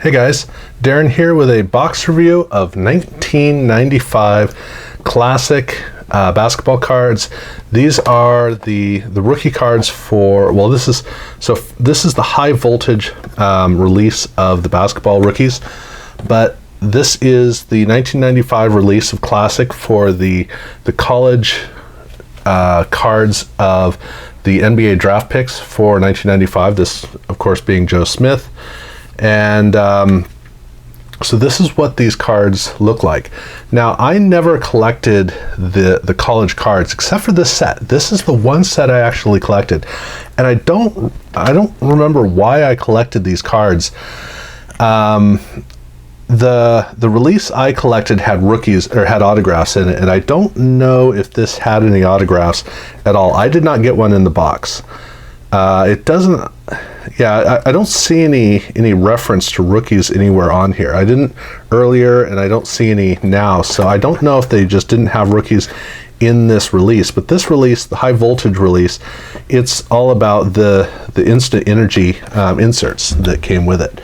Hey guys, Darren here with a box review of 1995 classic basketball cards. These are the rookie cards for, well, this is the high voltage release of the basketball rookies, but this is the 1995 release of classic for the college cards of the NBA draft picks for 1995. This, of course, being Joe Smith. And so this is what these cards look like. Now, I never collected the college cards except for this set. This is the one set I actually collected, and I don't remember why I collected these cards. The release I collected had rookies, or had autographs in it, and I don't know if this had any autographs at all. I did not get one in the box. It doesn't. Yeah, I don't see any reference to rookies anywhere on here. I didn't earlier, and I don't see any now. So I don't know if they just didn't have rookies in this release. But this release, the high voltage release, it's all about the instant energy inserts that came with it.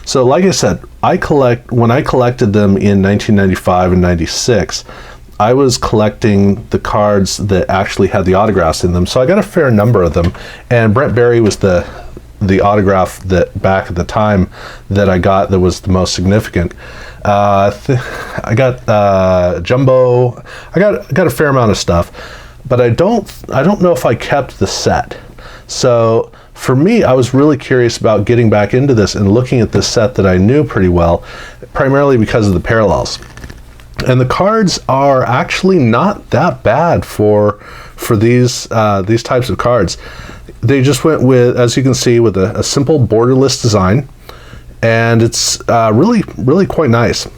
So like I said, when I collected them in 1995 and 96, I was collecting the cards that actually had the autographs in them. So I got a fair number of them, and Brent Barry was the autograph that back at the time that I got that was the most significant. I got Jumbo. I got a fair amount of stuff, but I don't know if I kept the set. So for me, I was really curious about getting back into this and looking at this set that I knew pretty well, primarily because of the parallels. And the cards are actually not that bad for these types of cards. They just went with, as you can see, with a simple borderless design, and it's really quite nice.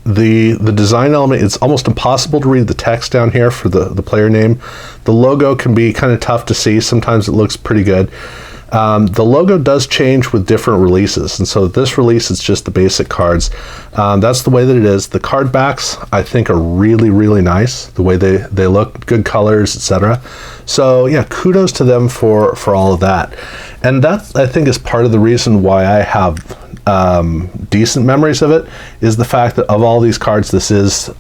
The design element, it's almost impossible to read the text down here for the player name. The logo can be kind of tough to see. Sometimes it looks pretty good. The logo does change with different releases, and so this release is just the basic cards. That's the way that it is. The card backs, I think, are really nice, the way they look, good colors, etc. So yeah, kudos to them for all of that. And that, I think, is part of the reason why I have decent memories of it, is the fact that of all these cards, this has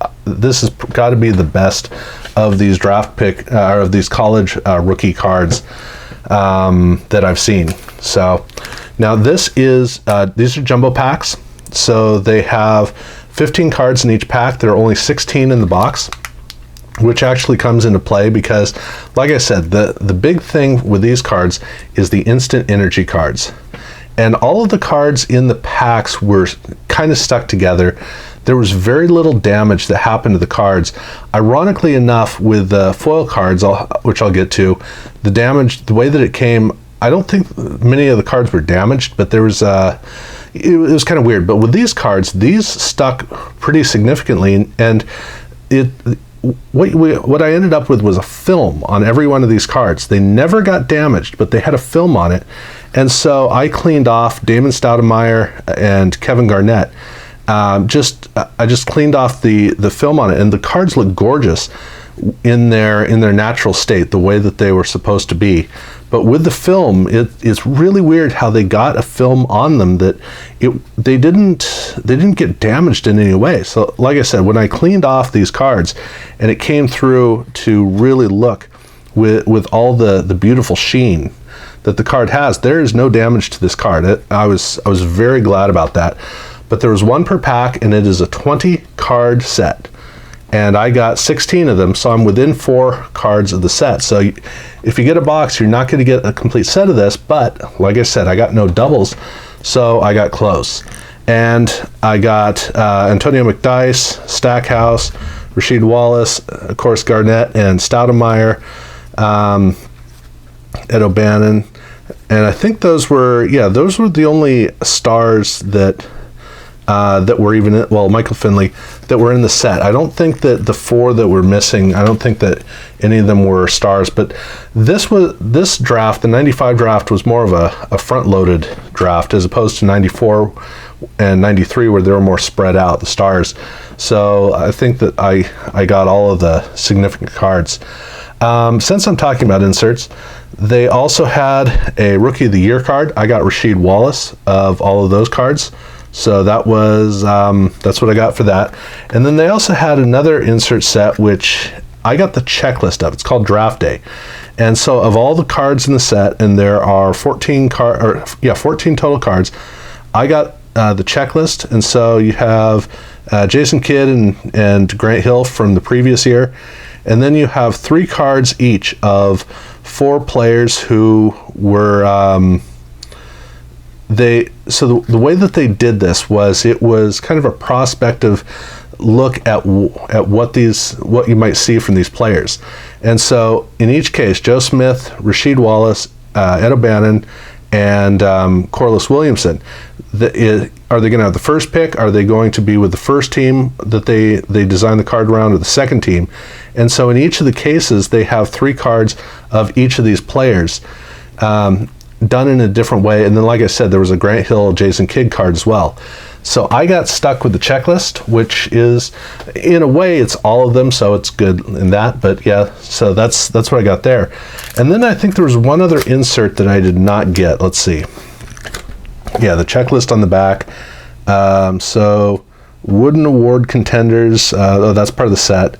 got to be the best of these draft pick or of these college rookie cards that I've seen. So now these are jumbo packs, so they have 15 cards in each pack. There are only 16 in the box, which actually comes into play because, like I said, the big thing with these cards is the instant energy cards, and all of the cards in the packs were kind of stuck together. There was very little damage that happened to the cards. Ironically enough, with the foil cards, which I'll get to, the damage, the way that it came, I don't think many of the cards were damaged, but there was it was kind of weird. But with these cards, these stuck pretty significantly, and what I ended up with was a film on every one of these cards. They never got damaged, but they had a film on it, and so I cleaned off Damon Stoudemire and Kevin Garnett. I just cleaned off the film on it, and the cards look gorgeous in their natural state, the way that they were supposed to be. But with the film, it's really weird how they got a film on them that they didn't get damaged in any way. So like I said, when I cleaned off these cards and it came through to really look with all the beautiful sheen that the card has, there is no damage to this card. I was very glad about that. But there was one per pack, and it is a 20 card set, and I got 16 of them, so I'm within 4 cards of the set. So if you get a box, you're not going to get a complete set of this, but like I said, I got no doubles, so I got close. And I got Antonio McDyess, Stackhouse, Rasheed Wallace, of course Garnett and Stoudemire, Ed O'Bannon, and I think those were the only stars that were even in, well, Michael Finley, that were in the set. I don't think that the 4 that were missing, I don't think that any of them were stars, but this draft, the 95 draft, was more of a front-loaded draft as opposed to 94 and 93 where they were more spread out, the stars. So I think that I got all of the significant cards. Since I'm talking about inserts, they also had a Rookie of the Year card. I got Rasheed Wallace of all of those cards. So that was, that's what I got for that. And then they also had another insert set, which I got the checklist of. It's called Draft Day. And so of all the cards in the set, and there are 14 total cards, I got the checklist. And so you have Jason Kidd and Grant Hill from the previous year. And then you have 3 cards each of 4 players who were, so the way that they did this was, it was kind of a prospective look at what you might see from these players. And so in each case, Joe Smith, Rasheed Wallace, Ed O'Bannon, and Corliss Williamson, are they going to have the first pick? Are they going to be with the first team that they designed the card around, or the second team? And so in each of the cases, they have 3 cards of each of these players done in a different way. And then, like I said, there was a Grant Hill, Jason Kidd card as well. So I got stuck with the checklist, which is, in a way, it's all of them, so it's good in that. But yeah, so that's what I got there. And then I think there was one other insert that I did not get. Let's see. Yeah, the checklist on the back. So Wooden Award contenders, that's part of the set.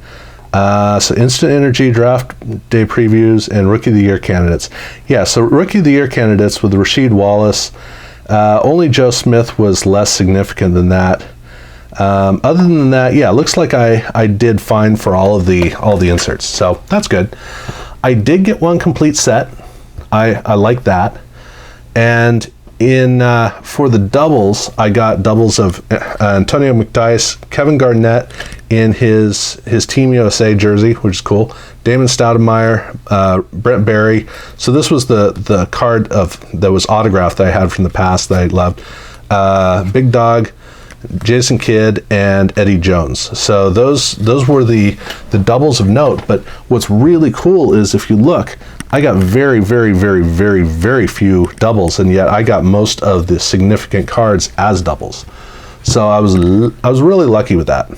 So Instant Energy, Draft Day previews, and Rookie of the Year candidates. Yeah, so Rookie of the Year candidates with Rasheed Wallace. Only Joe Smith was less significant than that. Other than that, yeah, it looks like I did fine for all the inserts, so that's good. I did get one complete set. I like that. And for the doubles, I got doubles of Antonio McDyess, Kevin Garnett in his Team USA jersey, which is cool. Damon Stoudemire, Brent Barry. So this was the card that was autographed that I had from the past that I loved. Big Dog, Jason Kidd, and Eddie Jones. So those were the doubles of note. But what's really cool is, if you look, I got very, very, very, very, very few doubles, and yet I got most of the significant cards as doubles. So I was really lucky with that.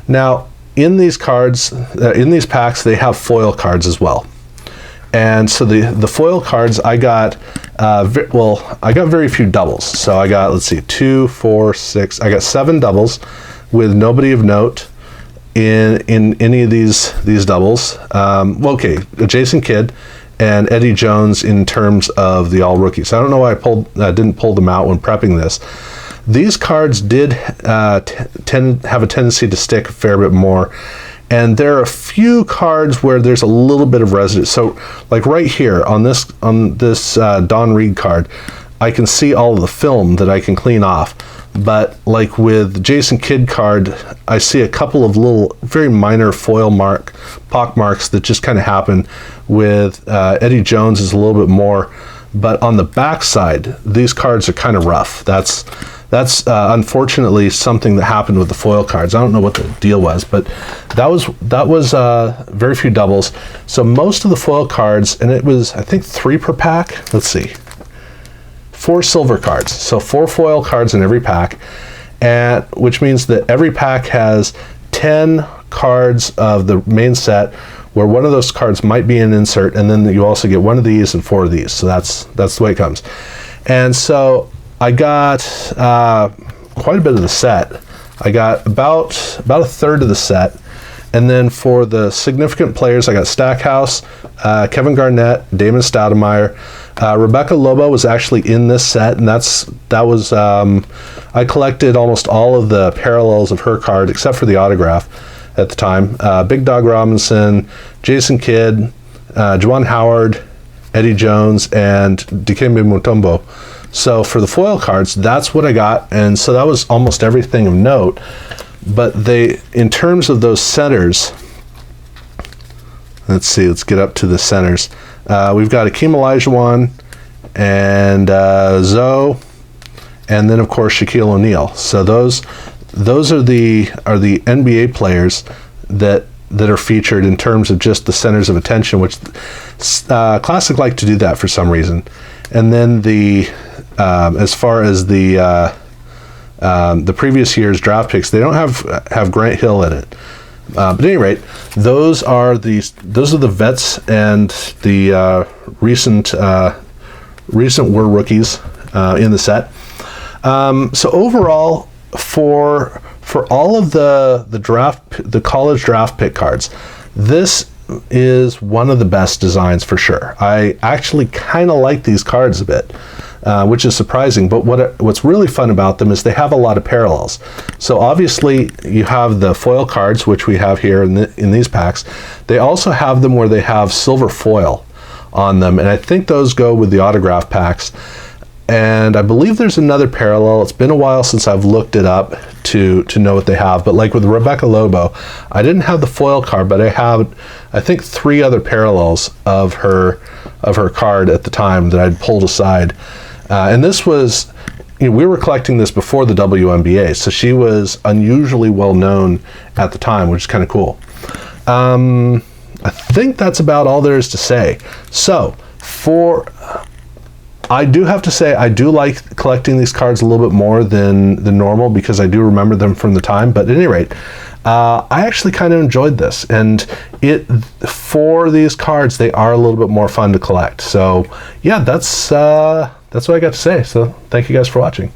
Now, in these cards, in these packs, they have foil cards as well. And so the foil cards, I got, I got very few doubles. So I got, let's see, 2, 4, 6, I got 7 doubles with nobody of note in any of these doubles. Okay, Jason Kidd and Eddie Jones in terms of the all rookies. I don't know why I didn't pull them out when prepping this. These cards did have a tendency to stick a fair bit more, and there are a few cards where there's a little bit of residue. So, like right here on this Don Reed card, I can see all of the film that I can clean off. But like with Jason Kidd card, I see a couple of little, very minor foil pock marks that just kind of happen. With Eddie Jones is a little bit more, but on the back side, these cards are kind of rough. That's unfortunately something that happened with the foil cards. I don't know what the deal was, but that was very few doubles. So most of the foil cards, and it was, I think, 3 per pack. Let's see. 4 silver cards, so 4 foil cards in every pack, and which means that every pack has 10 cards of the main set, where one of those cards might be an insert, and then you also get 1 of these and 4 of these. So that's the way it comes. And so I got quite a bit of the set. I got about a third of the set. And then for the significant players, I got Stackhouse, Kevin Garnett, Damon Stoudemire. Rebecca Lobo was actually in this set, and that was I collected almost all of the parallels of her card, except for the autograph at the time. Big Dog Robinson, Jason Kidd, Juwan Howard, Eddie Jones, and Dikembe Mutombo. So for the foil cards, that's what I got, and so that was almost everything of note. But in terms of those centers, let's see, let's get up to the centers. We've got Akeem Olajuwon and Zoe, and then of course Shaquille O'Neal. So those are the NBA players that are featured in terms of just the centers of attention, which Classic like to do that for some reason. And then as far as the previous year's draft picks, they don't have Grant Hill in it, But at any rate, those are the vets and the recent were rookies in the set. So overall, for all of the college draft pick cards, this is one of the best designs for sure. I actually kind of like these cards a bit, which is surprising. But what's really fun about them is they have a lot of parallels. So obviously you have the foil cards, which we have here in these packs. They also have them where they have silver foil on them, and I think those go with the autograph packs. And I believe there's another parallel. It's been a while since I've looked it up to know what they have. But like with Rebecca Lobo, I didn't have the foil card, but I have, I think, 3 other parallels of her card at the time that I'd pulled aside. And this was, we were collecting this before the WNBA, so she was unusually well known at the time, which is kind of cool. I think that's about all there is to say. So I do have to say, I do like collecting these cards a little bit more than normal because I do remember them from the time. But at any rate, I actually kind of enjoyed this. And for these cards, they are a little bit more fun to collect. So yeah, that's what I got to say. So thank you guys for watching.